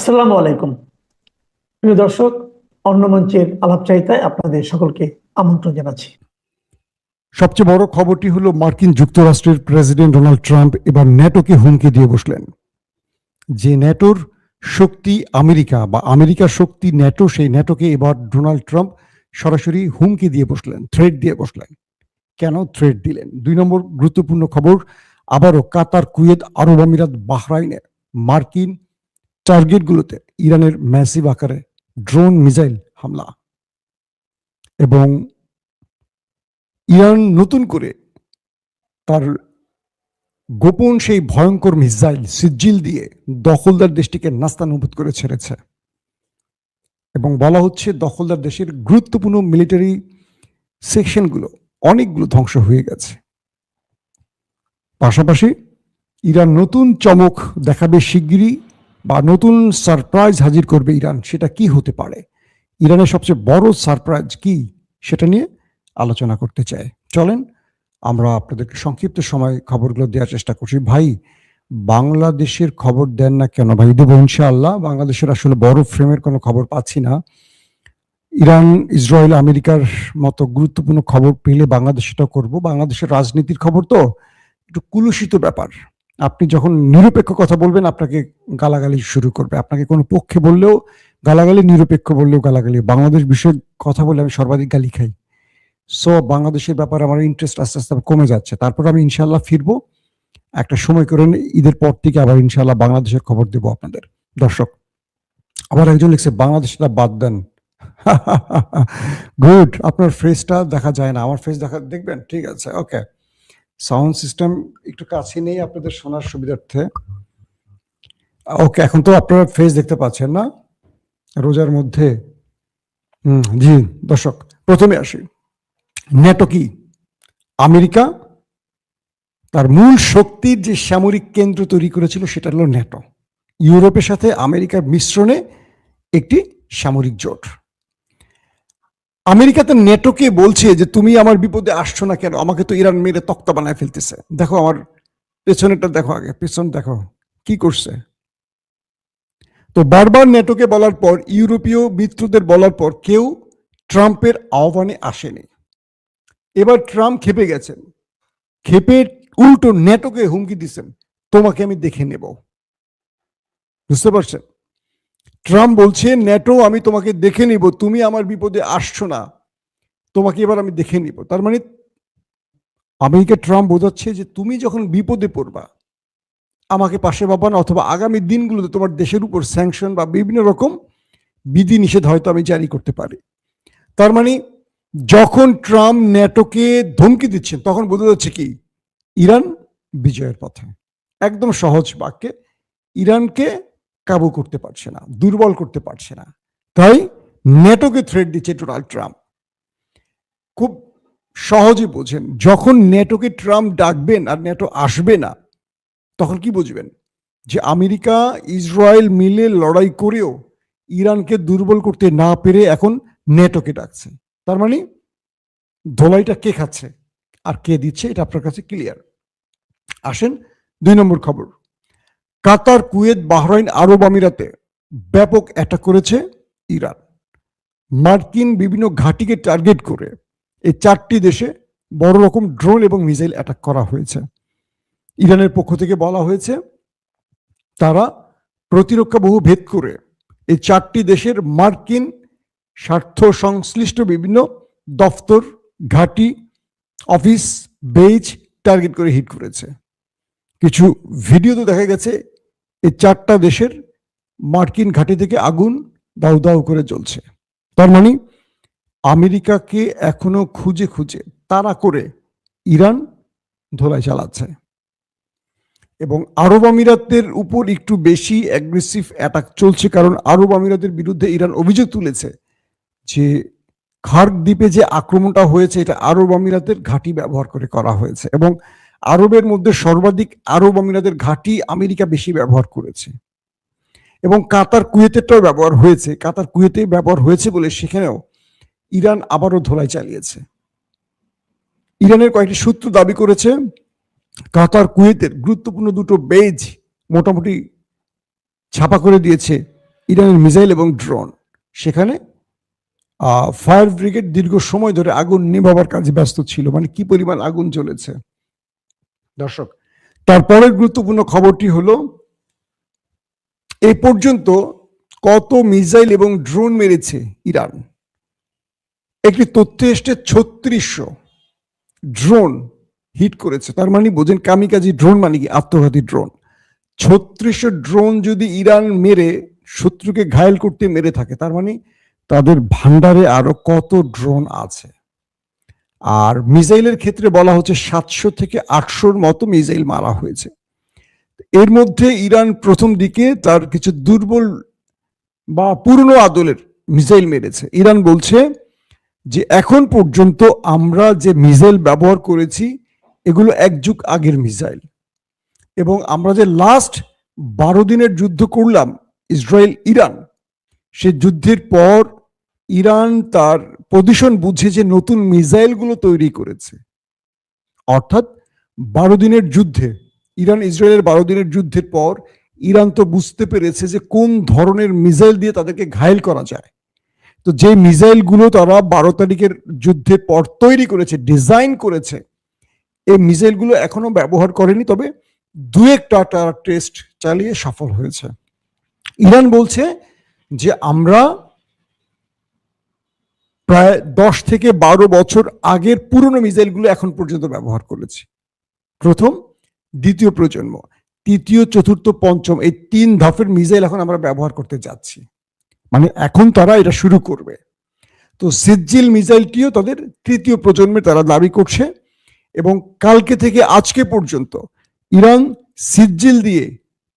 আসসালামু আলাইকুম প্রিয় দর্শক, অন্য মঞ্চের আলাপচারিতায় আপনাদের সকলকে আমন্ত্রণ জানাচ্ছি। সবচেয়ে বড় খবরটি হলো মার্কিন যুক্তরাষ্ট্রের প্রেসিডেন্ট ডোনাল্ড ট্রাম্প এবার ন্যাটোকে হুমকি দিয়ে বসলেন। যে ন্যাটোর শক্তি আমেরিকা বা আমেরিকার শক্তি ন্যাটো, সেই ন্যাটোকে এবার ডোনাল্ড ট্রাম্প সরাসরি হুমকি দিয়ে বসলেন, থ্রেট দিয়ে বসলেন। কেন থ্রেট দিলেন? 2 নম্বর গুরুত্বপূর্ণ খবর, আবারও কাতার, কুয়েত, আরব আমিরাত, বাহরাইনে মার্কিন টার্গেটগুলোতে ইরানের ম্যাসিভ আকারে ড্রোন মিসাইল হামলা, এবং ইরান নতুন করে তার গোপন সেই ভয়ঙ্কর মিসাইল সিজিল দিয়ে দখলদার দেশটিকে নাস্তানাবুদ করে ছেড়েছে, এবং বলা হচ্ছে দখলদার দেশের গুরুত্বপূর্ণ মিলিটারি সেকশনগুলো অনেকগুলো ধ্বংস হয়ে গেছে। পাশাপাশি ইরান নতুন চমক দেখাবে শিগগিরই, বা নতুন সারপ্রাইজ হাজির করবে ইরান। সেটা কি হতে পারে, ইরানের সবচেয়ে বড় সারপ্রাইজ কি, সেটা নিয়ে আলোচনা করতে চাই। চলেন আমরা আপনাদেরকে সংক্ষিপ্ত সময় খবরগুলো দেওয়ার চেষ্টা করছি। ভাই, বাংলাদেশের খবর দেন না কেন? ভাই দেবো ইনশাআল্লাহ। বাংলাদেশের আসলে বড় ফ্রেমের কোনো খবর পাচ্ছি না। ইরান, ইসরায়েল, আমেরিকার মতো গুরুত্বপূর্ণ খবর পেলে বাংলাদেশটাও করব। বাংলাদেশের রাজনীতির খবর তো একটু কুলুষিত ব্যাপার। আপনি যখন নিরপেক্ষ কথা বলবেন আপনাকে গালাগালি শুরু করবে, আপনাকে কোনো পক্ষে বললেও গালাগালি, নিরপেক্ষ বললেও গালাগালি। বাংলাদেশ বিষয়ে কথা বলে আমি সর্বাধিক গালি খাই। সো বাংলাদেশের ব্যাপারে আমার ইন্টারেস্ট আস্তে আস্তে কমে যাচ্ছে। তারপর আমি ইনশাল্লাহ ফিরবো একটা সময় করে, ঈদের পর থেকে আবার ইনশাল্লাহ বাংলাদেশের খবর দেবো আপনাদের। দর্শক, আবার একজন লিখছে বাংলাদেশটা বাদ দেন। গুড, আপনার ফেসটা দেখা যায় না, আমার ফেস দেখবেন? ঠিক আছে, ওকে। সাউন্ড সিস্টেম একটু কাছে নেই আপনাদের শোনার সুবিধার্থে। ওকে, এখন তো আপনারা ফেস দেখতে পাচ্ছেন না রোজার মধ্যে? জি দর্শক, প্রথমে আসি, ন্যাটো কি? আমেরিকা তার মূল শক্তির যে সামরিক কেন্দ্র তৈরি করেছিল সেটা হলো ন্যাটো। ইউরোপের সাথে আমেরিকার মিশ্রণে একটি সামরিক জোট। আমেরিকা তো ন্যাটোকে বলছে যে তুমি আমার বিপদে আসছো না কেন, আমাকে তো ইরান মেরে তক্তা বানায় ফেলতেছে। দেখো আমার পেছনেরটা দেখো, আগে পেছন দেখো কি করছে। তো বারবার ন্যাটোকে বলার পর, ইউরোপীয় মিত্রদের বলার পর কেউ ট্রাম্পের আহ্বানে আসেনি। এবার ট্রাম্প খেপে গেছেন, খেপে উল্টো ন্যাটোকে হুমকি দিচ্ছেন, তোমাকে আমি দেখে নেব। বুঝতে পারছেন? ট্রাম্প বলছে ন্যাটো আমি তোমাকে দেখে নিব, তুমি আমার বিপদে আসছো না, তোমাকে এবার আমি দেখে নিব। তার মানে আমেরিকা ট্রাম্প বোঝাচ্ছে যে তুমি যখন বিপদে পড়বা আমাকে পাশে পাবা না, অথবা আগামী দিনগুলোতে তোমার দেশের উপর স্যাংশন বা বিভিন্ন রকম বিধি নিষেধ হয়তো আমি জারি করতে পারি। তার মানে যখন ট্রাম্প ন্যাটোকে ধমকি দিচ্ছেন তখন বোঝা যাচ্ছে কি ইরান বিজয়ের পথে। একদম সহজ বাক্যে, ইরানকে কাবু করতে পারছে না, দুর্বল করতে পারছে না, তাই ন্যাটোকে থ্রেট দিচ্ছে ডোনাল্ড ট্রাম্প। খুব সহজে বোঝেন, যখন ন্যাটোকে ট্রাম্প ডাকবেন আর ন্যাটো আসবে না তখন কি বুঝবেন যে আমেরিকা ইসরায়েল মিলে লড়াই করেও ইরানকে দুর্বল করতে না পেরে এখন ন্যাটোকে ডাকছে। তার মানে ধোলাইটা কে খাচ্ছে আর কে দিচ্ছে এটা আপনার কাছে ক্লিয়ার। আসেন 2 নম্বর খবর, কাতার, কুয়েত, বাহরাইন, আরব আমিরাতে ব্যাপক অ্যাটাক করেছে ইরান। মার্কিন বিভিন্ন ঘাঁটিকে টার্গেট করে এই 4টি দেশে বড় রকম ড্রোন এবং মিসাইল অ্যাটাক করা হয়েছে। ইরানের পক্ষ থেকে বলা হয়েছে তারা প্রতিরক্ষা বহু ভেদ করে এই 4টি দেশের মার্কিন স্বার্থ সংশ্লিষ্ট বিভিন্ন দফতর, ঘাঁটি, অফিস, বেজ টার্গেট করে হিট করেছে। কিছু ভিডিও তো দেখা গেছে এই 4টা দেশের মার্কিন ঘাঁটি থেকে আগুন দাউ দাউ করে জ্বলছে। তার মানে আমেরিকাকে এখনো খুঁজে খুঁজে তাড়া করে ইরান ধোলাই চালাচ্ছে, এবং আরব আমিরাতের উপর একটু বেশি অ্যাগ্রেসিভ অ্যাটাক চলছে, কারণ আরব আমিরাতের বিরুদ্ধে ইরান অভিযোগ তুলেছে যে খার্ক দ্বীপে যে আক্রমণটা হয়েছে এটা আরব আমিরাতের ঘাঁটি ব্যবহার করে করা হয়েছে, এবং আরবের মধ্যে সর্বাধিক আরব আমিরাতের ঘাঁটি আমেরিকা বেশি ব্যবহার করেছে, এবং কাতার কুয়েতেরটাও ব্যবহার হয়েছে। কাতার কুয়েতে ব্যবহার হয়েছে বলে সেখানেও ইরান আবারও ধোলাই চালিয়েছে। ইরানের কয়েকটি সূত্র দাবি করেছে কাতার কুয়েতের গুরুত্বপূর্ণ 2টো বেজ মোটামুটি ছাপা করে দিয়েছে ইরানের মিসাইল এবং ড্রোন, সেখানে ফায়ার ব্রিগেড দীর্ঘ সময় ধরে আগুন নেভাবার কাজে ব্যস্ত ছিল। মানে কি পরিমাণ আগুন জ্বলেছে দর্শক। তারপরের গুরুত্বপূর্ণ খবরটি হলো, এই পর্যন্ত কত মিসাইল এবং ড্রোন মেরেছে ইরান। একটি তথ্য এসছে 3600 ড্রোন হিট করেছে। তার মানে বোঝেন কামিকাজি ড্রোন মানে কি, আত্মঘাতী ড্রোন। 3600 ড্রোন যদি ইরান মেরে শত্রুকে ঘায়েল করতে মেরে থাকে, তার মানে তাদের ভান্ডারে আরো কত ড্রোন আছে। আর মিসাইলের ক্ষেত্রে বলা হচ্ছে 700 থেকে 800-র মতো মিসাইল মারা হয়েছে। এর মধ্যে ইরান প্রথম দিকে তার কিছু দুর্বল বা পুরনো আদলের মিসাইল মেরেছে। ইরান বলছে যে এখন পর্যন্ত আমরা যে মিসাইল ব্যবহার করেছি এগুলো এক যুগ আগের মিসাইল, এবং আমরা যে লাস্ট 12 দিনের যুদ্ধ করলাম ইসরায়েল ইরান, সে যুদ্ধের পর ইরান তার পজিশন বুঝে যে নতুন মিসাইলগুলো তৈরি করেছে। অর্থাৎ 12 দিনের যুদ্ধে, ইরান ইসরায়েলের 12 দিনের যুদ্ধের পর ইরান তো বুঝতে পেরেছে যে কোন ধরনের মিসাইল দিয়ে তাদেরকে ঘায়েল করা যায়। তো যে মিসাইলগুলো তারা 12 তারিখের যুদ্ধের পর তৈরি করেছে, ডিজাইন করেছে, এই মিসাইলগুলো এখনো ব্যবহার করেনি, তবে দু একটা তারা টেস্ট চালিয়ে সফল হয়েছে। ইরান বলছে যে আমরা প্রায় 10 থেকে 12 বছর আগের পুরনো মিসাইলগুলো এখন পর্যন্ত ব্যবহার করেছি। প্রথম, দ্বিতীয় প্রজন্ম, তৃতীয়, চতুর্থ, পঞ্চম, এই 3 ধাপের মিসাইল এখন আমরা ব্যবহার করতে যাচ্ছি। মানে এখন তারা এটা শুরু করবে। তো সিজ্জিল মিসাইলটিও তাদের তৃতীয় প্রজন্মে তারা দাবি করছে, এবং কালকে থেকে আজকে পর্যন্ত ইরান সিজ্জিল দিয়ে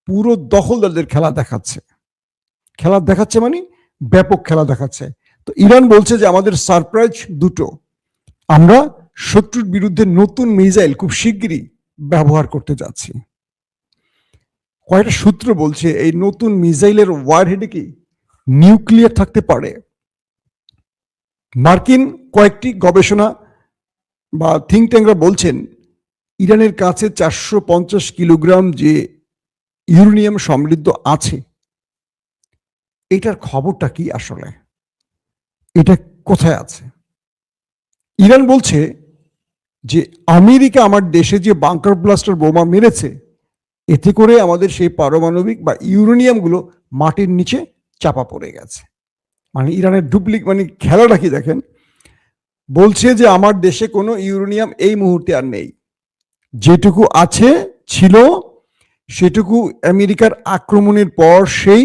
পুরো দখলদারদের খেলা দেখাচ্ছে, মানে ব্যাপক খেলা দেখাচ্ছে। তো ইরান বলছে যে আমাদের সারপ্রাইজ দুটো, আমরা শত্রুর বিরুদ্ধে নতুন মিসাইল খুব শিগগিরই ব্যবহার করতে যাচ্ছি। কয়েকটা সূত্র বলছে এই নতুন মিসাইলের ওয়ারহেডে কি নিউক্লিয়ার থাকতে পারে। মার্কিন কয়েকটি গবেষণা বা থিঙ্ক ট্যাঙ্করা বলছেন ইরানের কাছে 450 কিলোগ্রাম যে ইউরেনিয়াম সমৃদ্ধ আছে, এটার খবরটা কি আসলে, এটা কোথায় আছে? ইরান বলছে যে আমেরিকা আমার দেশে যে বাংকার ব্লাস্টার বোমা মেরেছে, এতে করে আমাদের সেই পারমাণবিক বা ইউরেনিয়ামগুলো মাটির নিচে চাপা পড়ে গেছে। মানে ইরানের মানে খেলাটা কি দেখেন, বলছে যে আমার দেশে কোনো ইউরেনিয়াম এই মুহূর্তে আর নেই, যেটুকু আছে ছিল সেটুকু আমেরিকার আক্রমণের পর সেই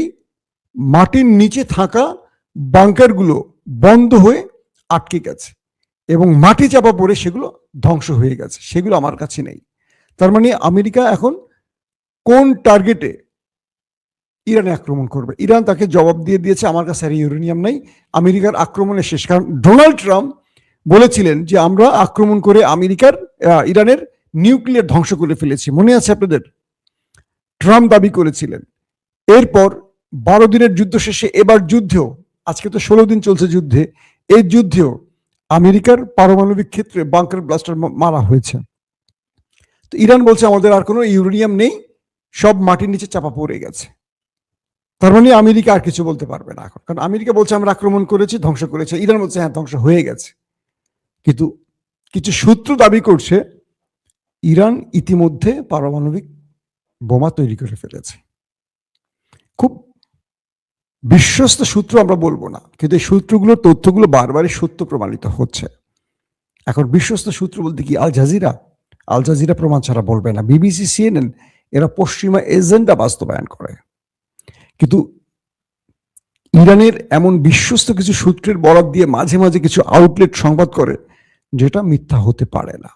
মাটির নিচে থাকা বাংকারগুলো বন্ধ হয়ে আটকে গেছে, এবং মাটি চাপা পড়ে সেগুলো ধ্বংস হয়ে গেছে, সেগুলো আমার কাছে নেই। তার মানে আমেরিকা এখন কোন টার্গেটে ইরানে আক্রমণ করবে, ইরান তাকে জবাব দিয়ে দিয়েছে আমার কাছে আর ইউরেনিয়াম নাই, আমেরিকার আক্রমণের শেষ। কারণ ডোনাল্ড ট্রাম্প বলেছিলেন যে আমরা আক্রমণ করে ইরানের নিউক্লিয়ার ধ্বংস করে ফেলেছি, মনে আছে আপনাদের? ট্রাম্প দাবি করেছিলেন। এরপর 12 দিনের যুদ্ধ শেষে এবার যুদ্ধেও, আজকে তো 16 দিন চলছে যুদ্ধে, এই যুদ্ধেও আমেরিকার পারমাণবিক ক্ষেত্রে বাংকার ব্লাস্টার মারা হয়েছে। তো ইরান বলছে আমাদের আর কোনো ইউরেনিয়াম নেই, সব মাটির নিচে চাপা পড়ে গেছে। তার মানে আমেরিকা আর কিছু বলতে পারবে না এখন, কারণ আমেরিকা বলছে আমরা আক্রমণ করেছি, ধ্বংস করেছে, ইরান বলছে হ্যাঁ ধ্বংস হয়ে গেছে। কিন্তু কিছু সূত্র দাবি করছে ইরান ইতিমধ্যে পারমাণবিক বোমা তৈরি করে ফেলেছে। খুব বিশ্বস্ত সূত্র আমরা বলবো না, কিন্তু এই সূত্রগুলোর তথ্যগুলো বারবারই সত্য প্রমাণিত হচ্ছে। এখন বিশ্বস্ত সূত্র বলতে কি, আল জাজিরা প্রমাণ ছাড়া বলবে না, বিবিসি, সিএনএন, এরা পশ্চিমা এজেন্ডা বাস্তবায়ন করে। কিন্তু ইরানের এমন বিশ্বস্ত কিছু সূত্রের বরাত দিয়ে মাঝে মাঝে কিছু আউটলেট সংবাদ করে যেটা মিথ্যা হতে পারে না।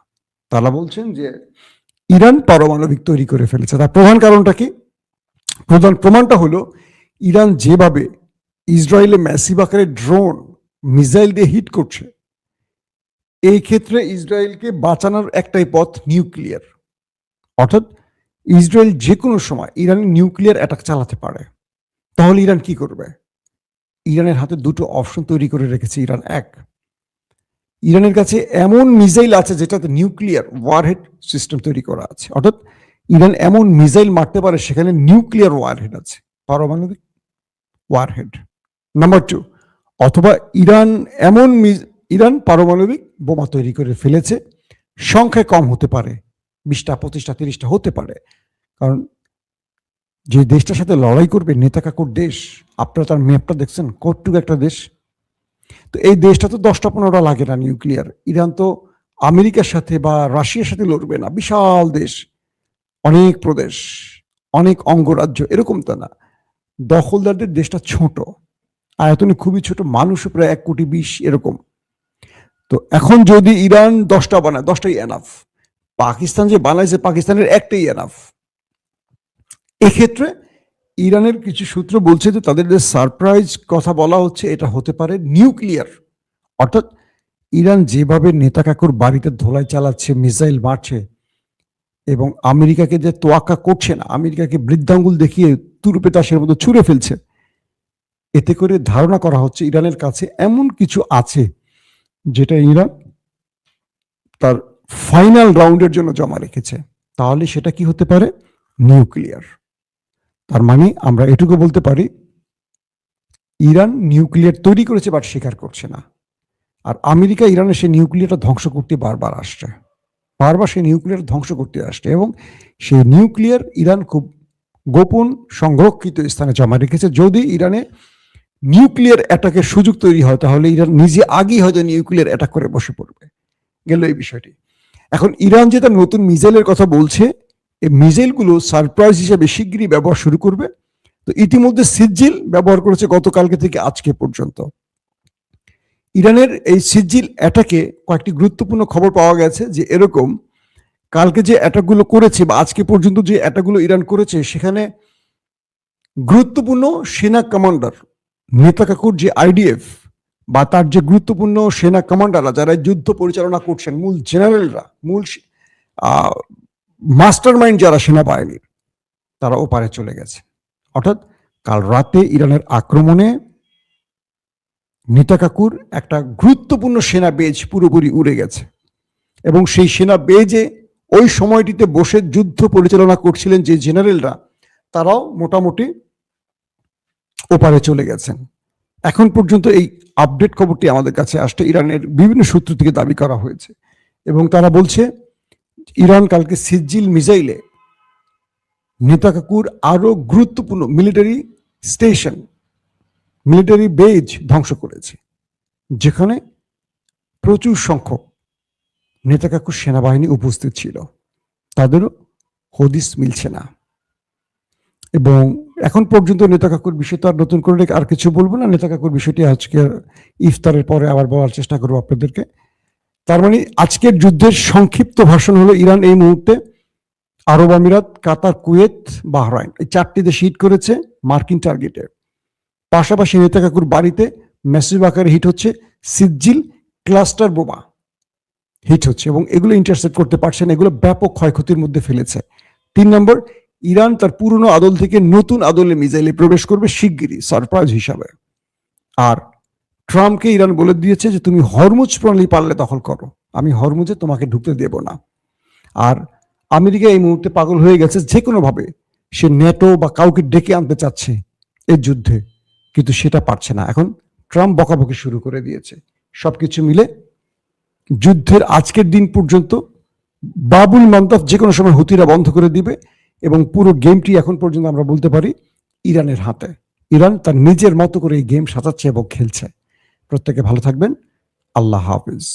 তারা বলছেন যে ইরান পারমাণবিক তৈরি করে ফেলেছে। তার প্রধান কারণটা কি? প্রধান প্রমাণটা হলো ইরান যেভাবে ইসরায়েলে ম্যাসিভ আকারে ড্রোন, মিসাইল দিয়ে হিট করছে, এই ক্ষেত্রে ইসরায়েলকে বাঁচানোর একটাই পথ নিউক্লিয়ার। অর্থাৎ ইসরায়েল যে কোনো সময় ইরানের নিউক্লিয়ার অ্যাটাক চালাতে পারে। তাহলে ইরান কি করবে? ইরানের হাতে দুটো অপশন তৈরি করে রেখেছে ইরান। এক, ইরানের কাছে এমন মিসাইল আছে যেটাতে নিউক্লিয়ার ওয়ারহেড সিস্টেম তৈরি করা আছে। অর্থাৎ ইরান এমন মিসাইল মারতে পারে সেখানে নিউক্লিয়ার ওয়ারহেড আছে, পারমাণবিক ওয়ারহেড। নাম্বার 2, অথবা ইরান পারমাণবিক বোমা তৈরি করে ফেলেছে, সংখ্যায় কম হতে পারে, 20টা 25টা 30টা হতে পারে, কারণ যে দেশটার সাথে লড়াই করবে নেতা কাকুর দেশ, আপনারা তার ম্যাপটা দেখছেন কতটুকু একটা দেশ। তো এই দেশটা তো 10টা 15টা লাগে না নিউক্লিয়ার। ইরান তো আমেরিকার সাথে বা রাশিয়ার সাথে লড়বে না, বিশাল দেশ, অনেক প্রদেশ, অনেক অঙ্গরাজ্য, এরকম তো না। দখলদারদের দেশটা ছোট, আয়তনে খুবই ছোট, মানুষও প্রায় 1,20,00,000 এরকম। তো এখন যদি ইরান 10টা বানায়, 10টাই এনাফ। পাকিস্তান যে বানাইছে, পাকিস্তানের একটাই এনাফ। এক্ষেত্রে ইরানের কিছু সূত্র বলছে যে তাদের যে সারপ্রাইজ কথা বলা হচ্ছে, এটা হতে পারে নিউক্লিয়ার। অর্থাৎ ইরান যেভাবে নেতা কাকুর বাড়িতে ধোলাই চালাচ্ছে, মিসাইল মারছে, এবং আমেরিকাকে যে তোয়াক্কা করছে না, আমেরিকাকে বৃদ্ধাঙ্গুল দেখিয়ে তুরুপে তাসের মতো ছুঁড়ে ফেলছে, এতে করে ধারণা করা হচ্ছে ইরানের কাছে এমন কিছু আছে যেটা ইরান তার ফাইনাল রাউন্ডের জন্য জমা রেখেছে। তাহলে সেটা কি হতে পারে? নিউক্লিয়ার। তার মানে আমরা এটুকু বলতে পারি, ইরান নিউক্লিয়ার তৈরি করেছে বাট স্বীকার করছে না। আর আমেরিকা ইরানের সেই নিউক্লিয়ারটা ধ্বংস করতে বারবার আসছে, বারবার সেই নিউক্লিয়ার ধ্বংস করতে আসছে, এবং সেই নিউক্লিয়ার ইরান খুব গোপন সংরক্ষিত স্থানে জমা রেখেছে। যদি ইরানে নিউক্লিয়ার অ্যাটাকের সুযোগ তৈরি হয়, তাহলে ইরান নিজে আগেই হয়তো নিউক্লিয়ার অ্যাটাক করে বসে পড়বে। গেল এই বিষয়টি। এখন ইরান যে তার নতুন মিসাইলের কথা বলছে, এই মিসাইলগুলো সারপ্রাইজ হিসেবে শিগগিরই ব্যবহার শুরু করবে। তো ইতিমধ্যে সিজিল ব্যবহার করেছে গতকালকে থেকে আজকে পর্যন্ত। ইরানের এই সিজিল অ্যাটাকে কয়েকটি গুরুত্বপূর্ণ খবর পাওয়া গেছে, যে এরকম কালকে যে অ্যাটাকগুলো করেছে বা আজকে পর্যন্ত যে অ্যাটাকগুলো ইরান করেছে, সেখানে গুরুত্বপূর্ণ সেনা কমান্ডার, নেতা কাকুর যে আইডিএফ বা তার যে গুরুত্বপূর্ণ সেনা কমান্ডাররা যারা যুদ্ধ পরিচালনা করছেন, মূল জেনারেলরা, মূল মাস্টার মাইন্ড যারা সেনাবাহিনীর, তারা ওপারে চলে গেছে। অর্থাৎ কাল রাতে ইরানের আক্রমণে নেতা কাকুর একটা গুরুত্বপূর্ণ সেনা বেজ পুরোপুরি উড়ে গেছে, এবং সেই সেনা বেজে ওই সময়টিতে বসে যুদ্ধ পরিচালনা করছিলেন যে জেনারেলরা, তারাও মোটামুটি ওপারে চলে গেছেন। এখন পর্যন্ত এই আপডেট খবরটি আমাদের কাছে আসছে, ইরানের বিভিন্ন সূত্র থেকে দাবি করা হয়েছে, এবং তারা বলছে ইরান কালকে সিজিল মিসাইলে নেতা কাকুর আরো গুরুত্বপূর্ণ মিলিটারি স্টেশন, মিলিটারি বেজ ধ্বংস করেছে, যেখানে প্রচুর সংখ্যক নেতা কাকুর সেনাবাহিনী উপস্থিত ছিল, তাদেরও হদিস মিলছে না। এবং এখন পর্যন্ত নেতা কাকুর বিষয় তো আর নতুন করে আর কিছু বলবো না, নেতা কাকুর বিষয়টি আজকে ইফতারের পরে আবার বলার চেষ্টা করবো আপনাদেরকে। তার মানে আজকের যুদ্ধের সংক্ষিপ্ত ভাষণ হলো, ইরান এই মুহূর্তে আরব আমিরাত, কাতার, কুয়েত, বাহরাইন, এই 4টি দেশ হিট করেছে মার্কিন টার্গেটে। পাশাপাশি নেতা কাকুর বাড়িতে ম্যাসিভ আকারে হিট হচ্ছে, সিজিল ক্লাস্টার বোমা হিট হচ্ছে, এবং এগুলো ইন্টারসেপ্ট করতে পারছে না, এগুলো ব্যাপক ক্ষয়ক্ষতির মধ্যে ফেলেছে। 3 নম্বর, ইরান তার পুরনো আদল থেকে নতুন আদলে মিসাইলে প্রবেশ করবে শিগগিরই সারপ্রাইজ হিসাবে। আর ট্রাম্পকে ইরান বলে দিয়েছে যে তুমি হরমুজ প্রণালী পারলে দখল করো, আমি হরমুজে তোমাকে ঢুকতে দেব না। আর আমেরিকা এই মুহূর্তে পাগল হয়ে গেছে, যে কোনো ভাবে সে ন্যাটো বা কাউকে ডেকে আনতে চাচ্ছে এই যুদ্ধে, কিন্তু সেটা পারছে না। এখন ট্রাম্প বকাবকি শুরু করে দিয়েছে। সবকিছু মিলে যুদ্ধের আজকের দিন পর্যন্ত বাবুল মান্তাফ যে কোনো সময় হুতিরা বন্ধ করে দিবে, এবং পুরো গেমটি এখন পর্যন্ত আমরা বলতে পারি ইরানের হাতে। ইরান তার নিজের মতো করে এই গেম সাজাচ্ছে এবং খেলছে। প্রত্যেকে ভালো থাকবেন। আল্লাহ হাফিজ।